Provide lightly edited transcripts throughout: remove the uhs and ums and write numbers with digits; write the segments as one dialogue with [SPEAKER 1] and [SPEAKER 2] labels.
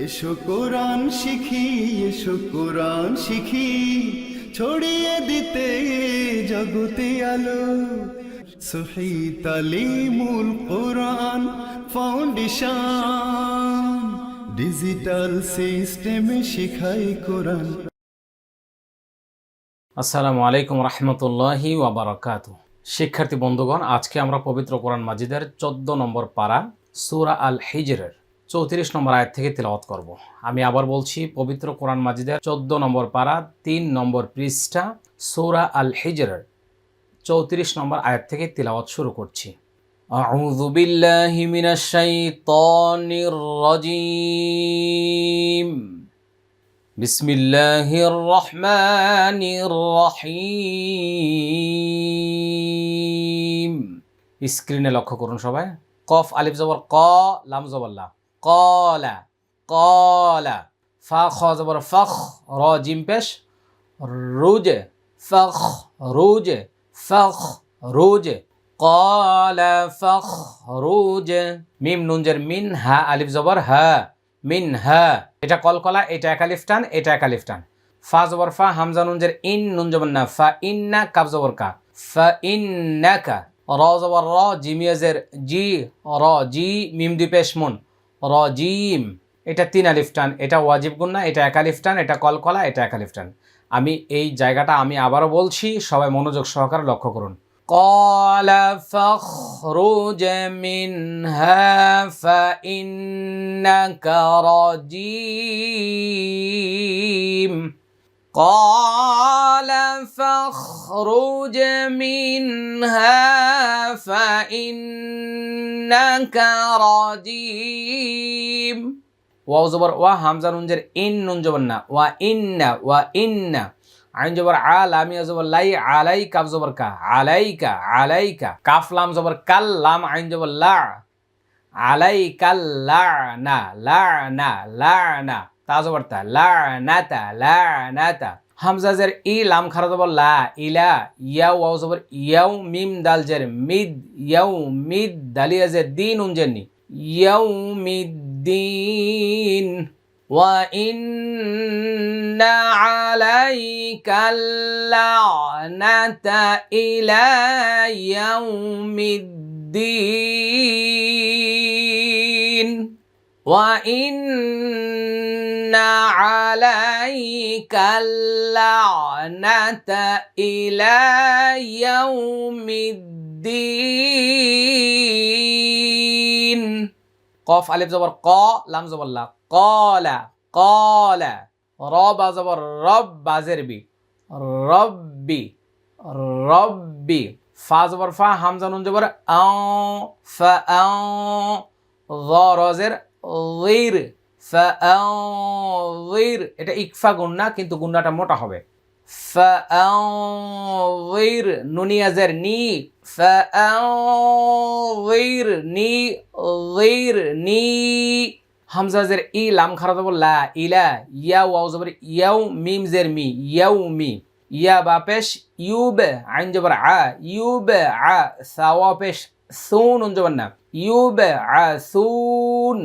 [SPEAKER 1] এসো কোরআন শিখি, এসো কোরআন শিখি, ছড়িয়ে দিতে জগতে আলো। সহি তালিমুল কোরআন ফাউন্ডেশন, ডিজিটাল সিস্টেমে শিখাই কোরআন।
[SPEAKER 2] আসসালামু আলাইকুম রহমতুল্লাহি ওয়া বারাকাতুহু। শিক্ষার্থী বন্ধুগণ, আজকে আমরা পবিত্র কোরআন মাজিদের 14 নম্বর পারা সূরা আল হিজরের 34 নম্বর আয়াত থেকে তিলাওয়াত করব। আমি আবার বলছি, পবিত্র কোরআন মাজিদের 14 নম্বর পারা 3 নম্বর পৃষ্ঠা সূরা আল হিজরের 34 নম্বর আয়াত থেকে তিলাওয়াত শুরু করছি। আউযু বিল্লাহি মিনাশ শাইতানির রাজীম। বিসমিল্লাহির রহমানির রহিম। স্ক্রিনে লক্ষ্য করুন সবাই। কফ আলিফ জবর ক, লাম জবর লা, কলা কলা। ফা খ জবর ফখ, র জিম পেশ রুজে, ফখ রুজে, ফখ রুজে, কলা ফখ রুজে। মিম নুনজের মিন, হা আলিফ জবর হা, মিন হা। এটা কলকলা, এটা একালিফ টান, এটা একালিফ টান। ফা জবর ফা, হামজা নুনজের ইন, নুন জবর না, ফা ইন্না, কাফ জবর কা, ফা ইন্নাকা। র জবর র, জিমিয়াজের জি, র জি, মিম দুই পেশ মুন, র জিম। এটা 3 আলিফ টান, এটা ওয়াজিব গুন্না, এটা একালিফ টান, এটা কলকলা, এটা একালিফ টান। আমি এই জায়গাটা আমি আবারও বলছি, সবাই মনোযোগ সহকারে লক্ষ্য করুন। قال فاخرج منها فإنك رجيم قال فاخرج منها فإنك رجيم ওয়াও জবর ওয়া, হামজা নুনজের ইন, নুন জবর না, ওয়া ইন্না, ওয়া ইন্না। আইন জবর আ, লামিয়া জবর লাই, আলাই, কাফ জবর কা, আলাইকা, আলাইকা। কাফ লাম জবর কাল, লাম আইন জবর লা, আলাইকাল লা'না, লা'না, লা'না। তা জবর তা, লা'নাতা, লা'নাতা। হামজা জের ই, লাম খারা জবর লা, ইলা। ইয়াও ওয়াও জবর ইয়াও, মিম দাল জের মিদ, ইয়াও মিদ। দালিয়া জের দিন, নুন জের নি, ইয়াউমিদ্দিন। وَإِنَّ عَلَيْكَ اللَّعْنَةَ إِلَى يَوْمِ الدِّينِ وَإِنَّ عَلَيْكَ اللَّعْنَةَ إِلَى يَوْمِ الدِّينِ কফ আলিফ জবর ক, লাম জবর লা, কলা কলা। রব জবর রব, বাজের বি, রব্বি রব্বি। ফা জবর ফা, হামজা নুন জবর আও, ফা আও। য রজের যির, ফা আও যির। এটা ইকফা গুন্না, কিন্তু গুন্নাটা মোটা হবে। ফা আও যির, নুনিয়াজের নি, ফা আও যির নি, যির নি। হামজা জের ই, লাম খারা জবর লা, ইলা। ইয়া ওয়াও জবর ইয়াও, মিম জের মি, ইয়াও মি। ইয়া বা পেশ ইউব, আইন জবর আ, ইউব আ। সাওয়া পেশ সুন, নুন জবর না, ইউব আ সুন,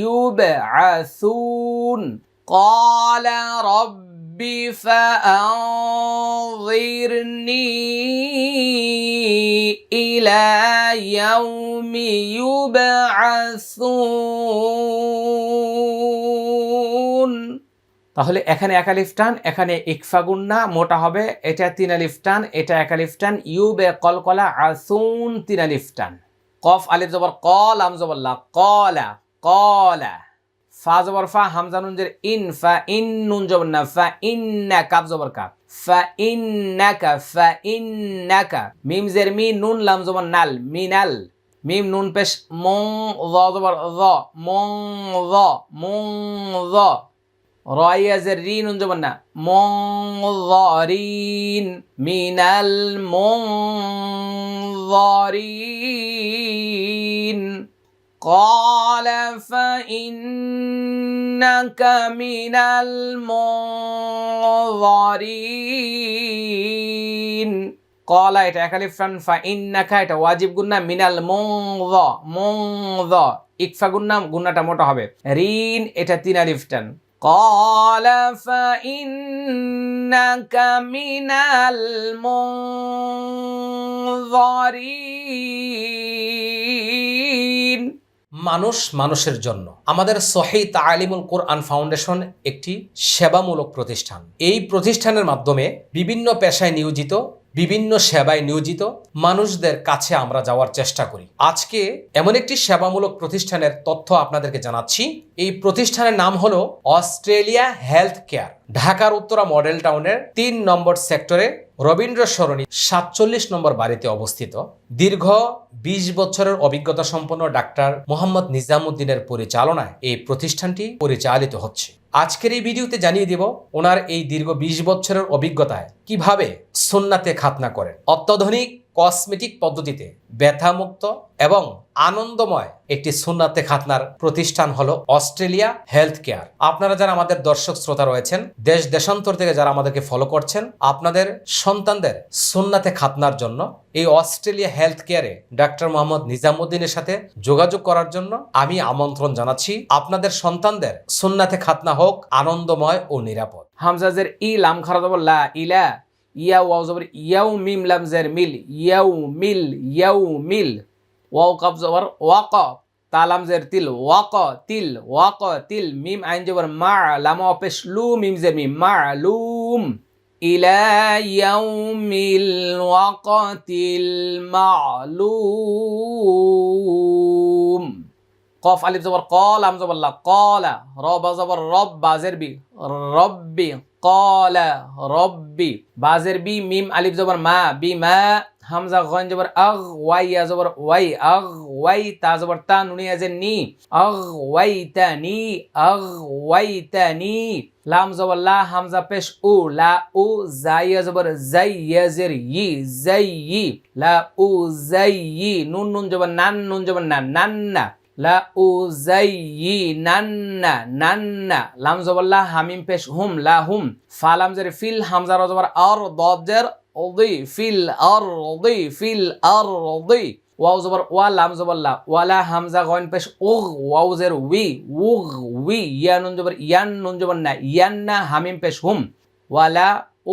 [SPEAKER 2] ইউব আ সুন। قال رب فأنظرني إلى يوم يبعثون। তাহলে এখানে একালিফ টান, এখানে ইকফা গুন্না, মোটা হবে। এটা 3 আলিফ টান, এটা একালিফ টান। ইউবে কলকলা, আসুন 3 আলিফ টান। কফ আলিফ জবর ক, লাম জবর লা, কলা কলা। ফা জবর ফা, হামজা নুন জের ইন, ফা ইন, নুন জবর না, ফা ইন্না, কাফ জবর কা, ফা ইন্নাকা, ফা ইন্নাকা। মিম জের মি, নুন লাম জবর নাল, মিনাল। মিম নুন পেশ মং, য জবর য, মং য, মং য। রয়া জের রি, নুন জবর না, মং যরিন, মিনাল মং যরিন। قال فإنك من المنظرين قال এটা একালিফ টান, فإنك এটা ওয়াজিব গুন্না, মিনাল মুনযা, মুনযা ইকফা গুন্না, গুন্নাটা মোটা হবে। রিন এটা 3 আলিফ টান। ক্বালা ফাইন্নাকা মিনাল মুনযারিন। মানুষ মানুষের জন্য। আমাদের সহিহ তালিমুল কোরআন ফাউন্ডেশন একটি সেবামূলক প্রতিষ্ঠান। এই প্রতিষ্ঠানের মাধ্যমে বিভিন্ন পেশায় নিয়োজিত, বিভিন্ন সেবায় নিয়োজিত মানুষদের কাছে আমরা যাওয়ার চেষ্টা করি। আজকে এমন একটি সেবামূলক প্রতিষ্ঠানের তথ্য আপনাদেরকে জানাচ্ছি। এই প্রতিষ্ঠানের নাম হলো অস্ট্রেলিয়া হেলথ কেয়ার। ঢাকার উত্তরা মডেল টাউনের 3 নম্বর সেক্টরে রবীন্দ্র সরণি 47 নম্বর বাড়িতে অবস্থিত। দীর্ঘ 20 বছরের অভিজ্ঞতা সম্পন্ন ডাক্তার মোহাম্মদ নিজামুদ্দিনের পরিচালনায় এই প্রতিষ্ঠানটি পরিচালিত হচ্ছে। আজকের এই ভিডিওতে জানিয়ে দিব ওনার এই দীর্ঘ 20 বছরের অভিজ্ঞতায় কিভাবে সুন্নাতে খাতনা করেন। অত্যাধুনিক কসমেটিক পদ্ধতিতে ব্যথামুক্ত এবং আনন্দময় একটি সুন্নাতে খাতনার প্রতিষ্ঠান হলো অস্ট্রেলিয়া হেলথ কেয়ার। আপনারা যারা আমাদের দর্শক শ্রোতা রয়েছেন, দেশ দেশান্তর থেকে যারা আমাদেরকে ফলো করছেন, আপনাদের সন্তানদের সুন্নাতে খাতনার জন্য এই অস্ট্রেলিয়া হেলথ কেয়ারে ডাক্তার মোহাম্মদ নিজামুদ্দিনের সাথে যোগাযোগ করার জন্য আমি আমন্ত্রণ জানাচ্ছি। আপনাদের সন্তানদের সুন্নাতে খাতনা হোক আনন্দময় ও নিরাপদ। হামজাজের ই লাম খারা জবর লা, ইলা, ইয়া ওয়াও জবর ইয়াউ, মিম লাম জের মিল, ইয়াউ মিল, ইয়াউ মিল। ওয়াও কাফ জবর ওয়াক, তা লাম জের তিল, ওয়াক তিল, ওয়াক তিল। মিম আইন জবর মা, লাম পেশ লু, মিম জের মিম, মা'লুম। ইলা ইয়াউমিল ওয়াকতিল মা'লুম। কফ আলিফ জবর ক, লাম জবর লা, কলা। রব জবর রব, বাজের বি, রব্বি, কলা রব্বি। বাজের বি, মিম আলিফ জবর মা, বি মা। হামজা গইন জবর আগ, ওয়াই ইয়া জবর ওয়াই, আগ ওয়াই। তা জবর তা, নুনি আজের নি, আগ ওয়াই তা নি, আগ ওয়াই তা নি। লাম জবর লা, হামজা পেশ উ, লা উ। জাই জবর জাই, ইয়াজের ই, জাই ই, লা উ জাই ই। নুন নুন জবর নান, নুন জবর না, নান্না, লা উ জাই ই নান্না, নান্না। লাম জবর লা, হামিম পেশ হুম, লা হুম। ফা লাম জের ফিল, হামজা র জবর আর, দদ জের ওদি, ফিল আর ওদি, ফিল আর ওদি। ওয়াও জবর ওয়া, লাম জবর লা, ওয়ালা। হামজা গইন পেশ উগ, ওয়াও জের উই, উগ উই। ইয়া নুন জবর ইয়ান, নুন জবর না, ইয়ান্না। হামিম পেশ হুম, ওয়ালা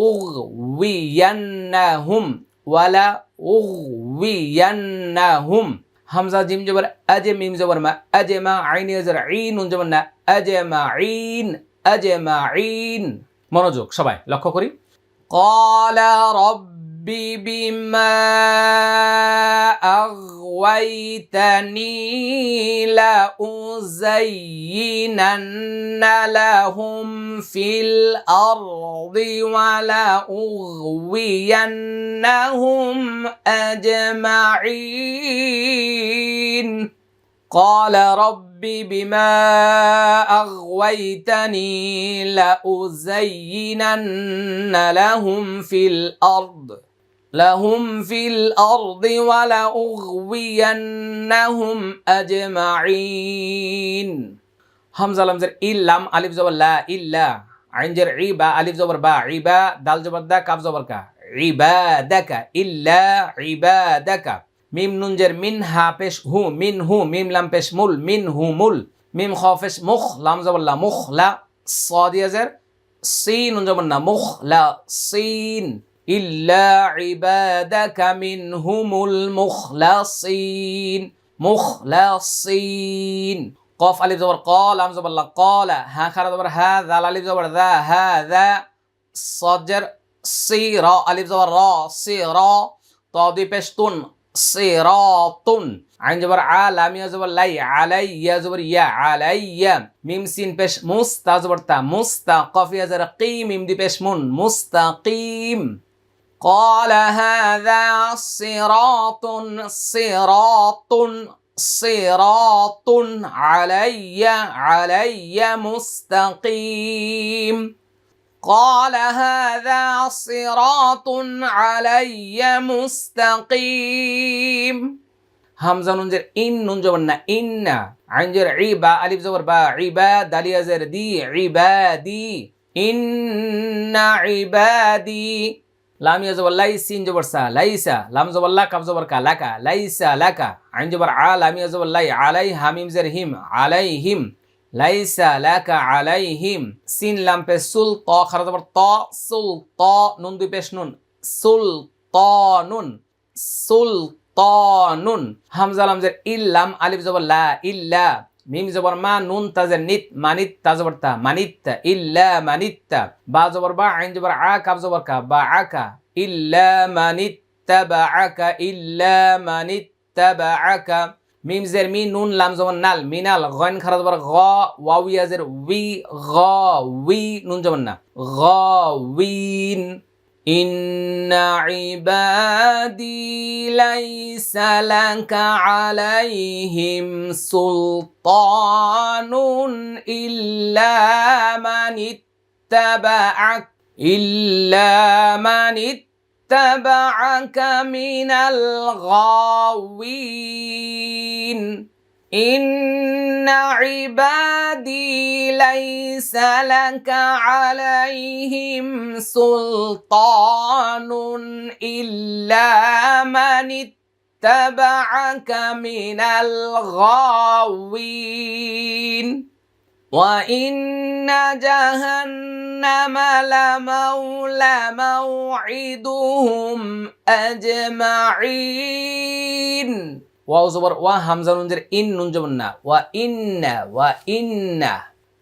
[SPEAKER 2] উগ উই ইয়ান্না হুম, ওয়ালা উগ উই ইয়ান্না হুম। হামজা জিম জবর আজে, মিম জবর মা, আজে মা। আইন জবর ঈন, নুন জবর না, আজে মা ঈন, আজে মা ঈন। মনোযোগ সবাই লক্ষ্য করি। ক্বালা রব্বি বিমা আগওয়াইতানি লা উযায়্যিনান্না লাহুম ফিল আরদি ওয়া লা উগওয়িয়ান্নাহুম আজমাঈন। قال رب بما أغويتني لأزينن لهم في الأرض ولأغوينهم أجمعين. همزة لمزر إلام ألف زبر لا إلا عين جر عيبا ألف زبر با عيبا دال زبر دا كاف زبر كا عبادك إلا عبادك. মিম নুন জের মিন, হা পেশ হু, মিন হু। মিম লাম পেশ মুল, মিন হু মুল। মিম খ পেশ মুখ, লাম জবর লা, মুখ লা। সাদিয়া জের সিন, নুন জবর না, মুখ লা সিন। ইল্লা ইবাদাকা মিনহুমুল মুখলাসিন, মুখলাসিন। কফ আলিফ জবর ক, লাম জবর লা, কলা। হা খারা জবর হা, দাল আলিফ জবর দা, হা দা। সাদ জের সি, র আলিফ জবর র, সি র। ত দুই পেশ তুন, সিরাতুন। আইন জবর আ, লাম ইয়া জবর লাই, আলাইয়া জবর ইয়া, আলাইয়া। মিম সিন পেশ মুস, তা জবর তা, মুস্তা। কফ ইয়া জবর কি, মিম দি পেশ মুন, মুস্তাকিম। قال هذا صراط صراط صراط علي مستقيم. قال هذا صراط علي مستقيم. همزة ننجر إن ننجبنا إن عنجر عيبا ألف زبر با عباد داليا زر دي عبادي إن عبادي. লাম ইয়া জবর লাই সিন জবর সা লাইসা লাম জবর লা কাফ জবর কা লাকা লাইসা লাকা আইন জবর আ লাম ইয়া জবর লাই আলাই হামিম জের হিম আলাইহিম লাইসা লাকা আলাইহিম সিন লাম পেশ সুল ত খারা জবর ত সুল ত নুন দুই পেশ নুন সুল ত নুন সুল ত নুন হামজা লাম জের ইল্লাম আলিফ জবর লা ইল্লা মিম জবর মা নুন তাজের নিত মানিত তা জবর তা মানিত ইল্লা মানিত্তা বা জবর বা আইন জবর আ কাফ জবর কা বা আকা ইল্লা মানিত্তাবাআকা ইল্লা মানিত্তাবাআকা মিম জের মি নুন লাম জবর নাল মিনাল গয়ন খারা জবর গ ওয়াও ইয়া জের উই গ উই নুন জবর না গ উইন ইন্না ইবাদি লাইসা লাকা আলাইহিম সুলতানুন ইল্লা মানিত্তাবাআক ইল্লা মানিত্তাবাআকা মিনাল গাওয়িন ইন্না ইবাদি লাইসা লাকা আলাইহিম সুলতানুন ইল্লা মানিত্তাবাআকা মিনাল গাওয়িন ওয়া ইন্না জাহান্নামা লামাউইদুহুম আজমাইন ওয়াও জবর ওয়া হামজা নুন জের ইন নুন জবর না ওয়া ইন্না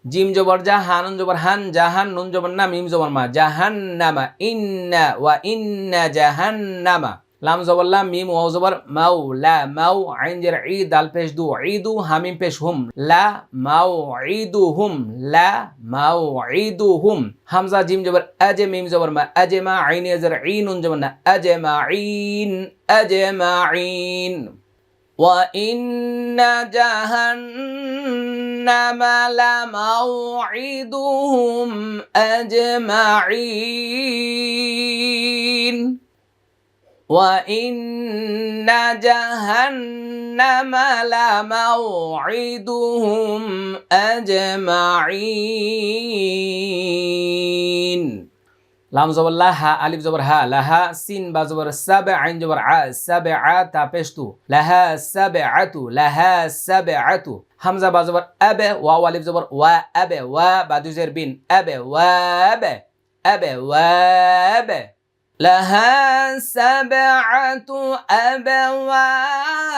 [SPEAKER 2] জিম জবর জা হা নুন জবর হান জাহান নুন জবর না মিম জবর মা জাহান্নামা ইন্না ওয়া ইন্না জাহান্নামা লাম জবর লাম মিম ওয়াও জবর মাউ লা মাউ আইন জের ই দাল পেশ দু ঈদু হামিম পেশ হুম লা মাউইদুহুম লা মাউইদুহুম হামজা জিম জবর আজে মিম জবর মা আজমা আইন জের ই নুন জবর না আজমাইন وَإِنَّ جَهَنَّمَ لَمَوْعِدُهُمْ أَجْمَعِينَ وَإِنَّ جَهَنَّمَ لَمَوْعِدُهُمْ أَجْمَعِينَ লাম জবর লাহা আলিফ জবর হা লাহা সিন বা জবর সাবে আইন জবর আ সাবে আ তা পেশতু লাহা সাবে আতু লাহা সাবে আতু হামজা বা জবর আবে ওয়াও আলিফ জবর ওয়া আবে ওয়া বা দুজের বিন আবে ওয়াবে আবে ওয়াবে লাহা সাবে আতু আবে ওয়াবে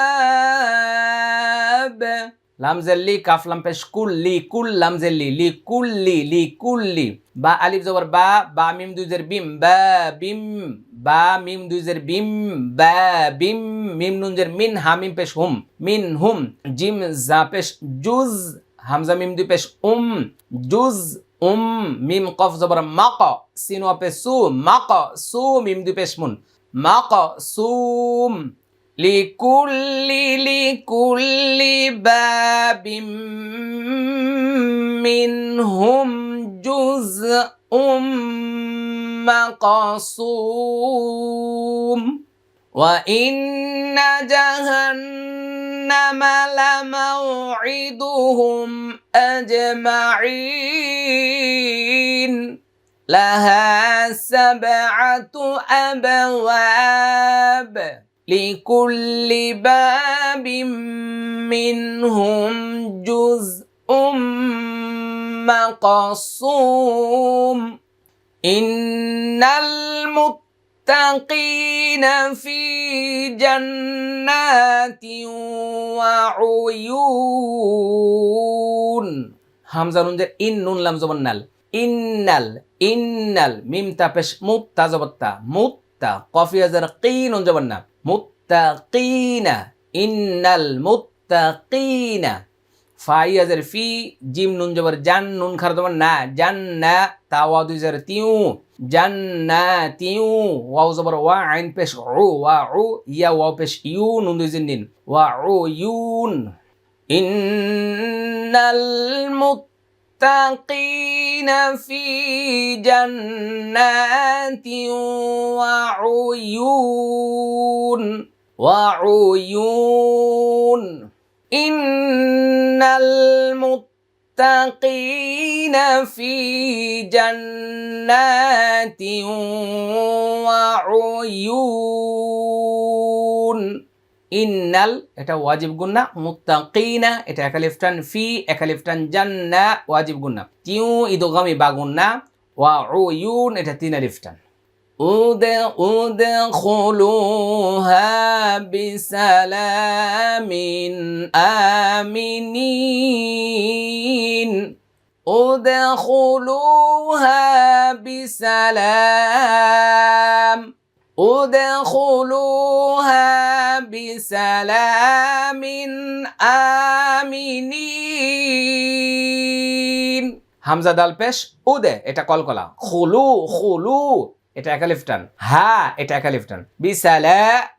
[SPEAKER 2] লাম জেল্লি কাফ লাম পেশ কুল্লি কুল লাম জেল্লি লি কুল্লি বা আলিফ জবর বা মিম দুইজের বিম বা বিম বা মিম দুইজের বিম বা বিম মিম নুনজের মিন হা মিম পেশ হুম মিন হুম জিম জা পেশ জুজ হামজা মিম দুই পেশ জুজ মিম কফ জবর মাক সিন ওয়া পেশ সু মিম দুই পেশ মুন মাক সুম লিকুল্লি বাবিম মিনহুম জুজউম মাকসুম ওয়া ইন্না জাহান্নামা লামাউইদুহুম আজমাইন লাহা সাবআতু আবওয়াব لكل باب منهم جزء مقسوم إن المتقين في جنات وعيون হামজা নুন জের ইন নুন লাম জবর নাল ইন্নাল মিম তা পেশ মুত্তা জবর তা মুত্তা কফিয়া জের কি নুন জবর না মুত্তাকিনা ইন্নাল মুত্তাকিনা ফাইয়া জের ফি জিম নুন জবর জান নুন খারা জবর না জান্না তাওয়া দুই জের তিউ জান্নাতিউ ওয়াও জবর ওয়া আইন পেশ উ ওয়া উ ইয়া ওয়াও পেশ ইউ নুন দুই জের নিন ওয়া উ ইউন ইন্নাল মুত্তাকিনা ফি জান্নাতিন ওয়া উয়ুন ইন্নাল মুত্তাকিন ফি জান্নাতিন ওয়া উয়ুন। ইন্নাল এটা ওয়াজিব গুন্না, মুত্তাকিনা এটা একালিফ টান, ফি একালিফ টান, জান্না ওয়াজিব গুন্না, তিউ ইদগামি বা গুন্না, ওয়া উয়ুন এটা তিন আলিফ টান। উদখুলুহা বিসালামিন আমিনিন। উদখুলুহা বিসালাম। উদখুলুহা বিসালামিন আমিনিন। হামজা দাল পেশ, উদে এটা কলকলা, খুলু খুলু এটা একালিফ টান, হা এটা একালিফ টান,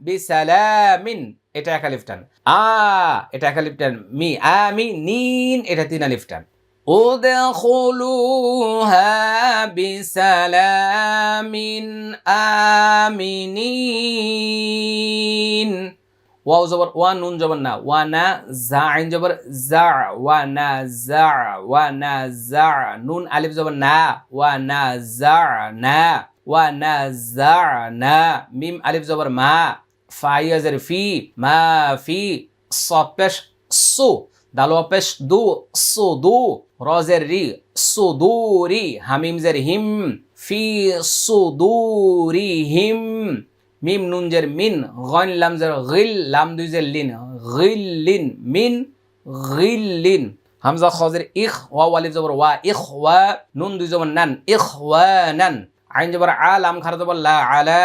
[SPEAKER 2] বিসালামিন এটা একালিফ টান, এটা একালিফ টান, মি আমিনিন এটা তিন আলিফ টান। উদখুলুহা বিসালামিন আমিনিন। ওয়াও জবর ওয়া, নুন জবর না, ওয়া না, জা আইন জবর জা, ওয়া না জা, ওয়া না জা, নুন আলিফ জবর না, ওয়া না জা না, ওয়া না জা না, মিম আলিফ জবর মা, ফা ইয়াজের ফি, মা ফি, সদ পেশ সু, দাল পেশ দু, সুদু, রজের রি, সুদুরি, হামিম জের হিম, ফি সুদুরিহিম, মিম নুন জের মিন, গইন লাম জের গিল, লাম দুই জের লিন, গিল্লিন, মিন গিল্লিন। হামজা খজের ইখ, ওয়া আলিফ জবর ওয়া, ইখওয়া, নুন দুই জবর নান, ইখওয়ানান, আইন জবর আ, লাম খারা জবর লা, আলা,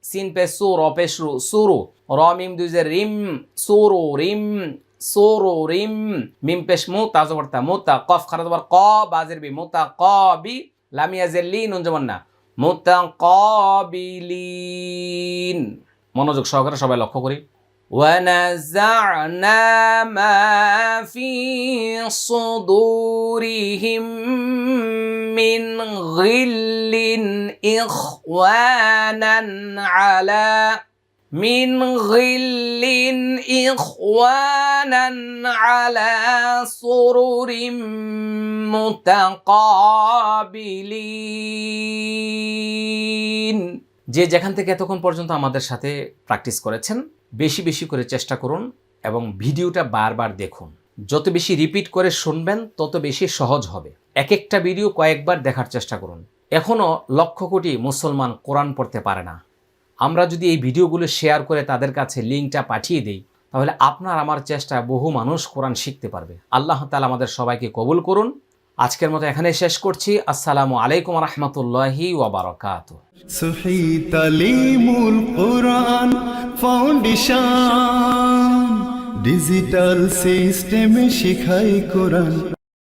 [SPEAKER 2] সিন পে সু, র পে শু, সুরু, র মিম দুই জের রিম, সুরু রিম, সুরু রিম, মিম পেশ মু, তা জবর তা, মুতা, কফ খারা জবর ক, বাজের বি, মুতা কবি, লাম ইয়াজের লি, নুন জবর না, মুতাকাবিলিন। মনোযোগ সহকারে সবাই লক্ষ্য করি। ওয়ানাযা'না মা ফি সুদুরিহিম মিন গিল্লিন ইখওয়ানান আলা, মিন গিল্লিন ইখওয়ানান আলা সুরুরিম মুতাকাবিলিন। যে যেখান থেকে এতক্ষণ পর্যন্ত আমাদের সাথে প্র্যাকটিস করেছেন, বেশি বেশি করে চেষ্টা করুন এবং ভিডিওটা বারবার দেখুন। যত বেশি রিপিট করে শুনবেন তত বেশি সহজ হবে। এক একটা ভিডিও কয়েকবার দেখার চেষ্টা করুন। এখনও লক্ষ কোটি মুসলমান কোরআন পড়তে পারে না। আমরা যদি এই ভিডিওগুলো শেয়ার করে তাদের কাছে লিঙ্কটা পাঠিয়ে দিই, তাহলে আপনার আমার চেষ্টায় বহু মানুষ কোরআন শিখতে পারবে। আল্লাহ তাআলা আমাদের সবাইকে কবুল করুন। আজকের মতো এখানে শেষ করছি। আসসালামু আলাইকুম রহমতুল্লাহি ওয়া বারাকাতুহু।
[SPEAKER 1] সহি তালিমুল কোরআন ফাউন্ডেশন ডিজিটাল সিস্টেমে শেখায় কোরআন।